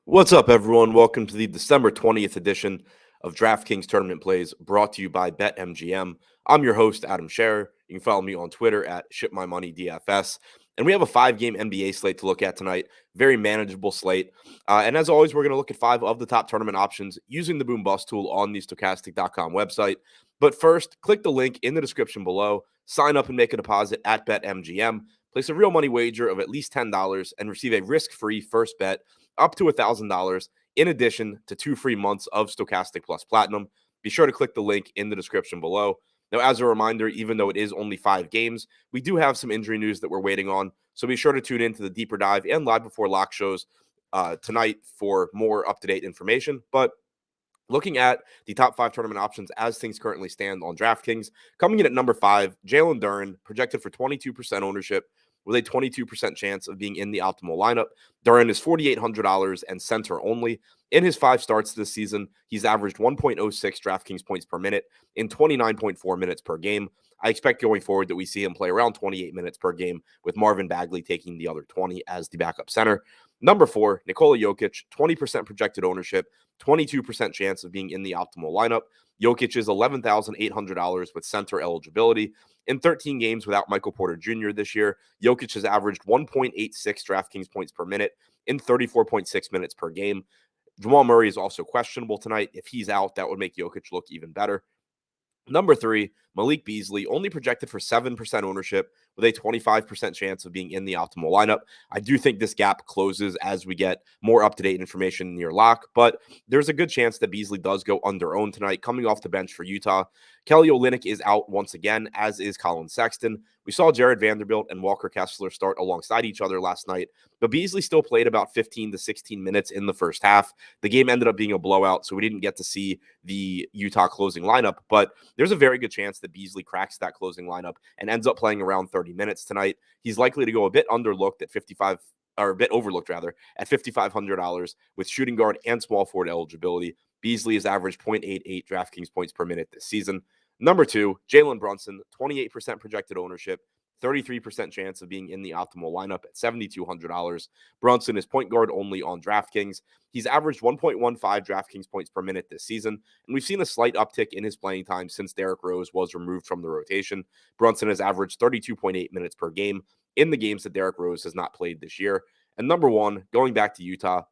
What's up, everyone? Welcome to the December 20th edition of DraftKings Tournament Plays, brought to you by BetMGM. I'm your host, Adam Scherer. You can follow me on Twitter at ShipMyMoney DFS. And we have a 5-game NBA slate to look at tonight. Very manageable slate. And as always, we're going to look at 5 of the top tournament options using the Boom Bust tool on the Stokastic.com website. But first, click the link in the description below. Sign up and make a deposit at BetMGM. Place a real money wager of at least $10 and receive a risk-free first bet up to $1,000 in addition to 2 free months of Stokastic Plus Platinum. Be sure to click the link in the description below. Now, as a reminder, even though it is only 5 games, we do have some injury news that we're waiting on. So be sure to tune in to the deeper dive and live before lock shows tonight for more up-to-date information. But looking at the top 5 tournament options as things currently stand on DraftKings, coming in at number 5, Jalen Duren, projected for 22% ownership with a 22% chance of being in the optimal lineup. Duren is $4,800 and center only. In his 5 starts this season, he's averaged 1.06 DraftKings points per minute in 29.4 minutes per game. I expect going forward that we see him play around 28 minutes per game, with Marvin Bagley taking the other 20 as the backup center. Number 4, Nikola Jokic, 20% projected ownership, 22% chance of being in the optimal lineup. Jokic is $11,800 with center eligibility. In 13 games without Michael Porter Jr. this year, Jokic has averaged 1.86 DraftKings points per minute in 34.6 minutes per game. Jamal Murray is also questionable tonight. If he's out, that would make Jokic look even better. Number 3, Malik Beasley, only projected for 7% ownership with a 25% chance of being in the optimal lineup. I do think this gap closes as we get more up-to-date information near lock, but there's a good chance that Beasley does go under-owned tonight, coming off the bench for Utah. Kelly Olynyk is out once again, as is Colin Sexton. We saw Jared Vanderbilt and Walker Kessler start alongside each other last night, but Beasley still played about 15 to 16 minutes in the first half. The game ended up being a blowout, so we didn't get to see the Utah closing lineup, but there's a very good chance that Beasley cracks that closing lineup and ends up playing around 30 minutes tonight. He's likely to go a bit underlooked at 55, or a bit overlooked rather, at $5,500 with shooting guard and small forward eligibility. Beasley has averaged 0.88 DraftKings points per minute this season. Number 2, Jalen Brunson, 28% projected ownership, 33% chance of being in the optimal lineup at $7,200. Brunson is point guard only on DraftKings. He's averaged 1.15 DraftKings points per minute this season, and we've seen a slight uptick in his playing time since Derrick Rose was removed from the rotation. Brunson has averaged 32.8 minutes per game in the games that Derrick Rose has not played this year. And number 1, going back to Utah,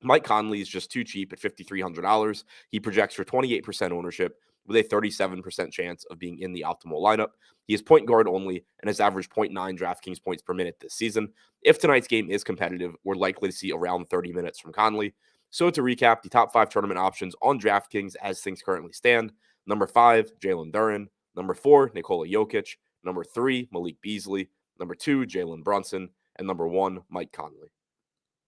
Mike Conley is just too cheap at $5,300. He projects for 28% ownership with a 37% chance of being in the optimal lineup. He is point guard only and has averaged 0.9 DraftKings points per minute this season. If tonight's game is competitive, we're likely to see around 30 minutes from Conley. So to recap, the top 5 tournament options on DraftKings as things currently stand: number 5, Jalen Duren; number 4, Nikola Jokic; number 3, Malik Beasley; number 2, Jalen Brunson; and number 1, Mike Conley.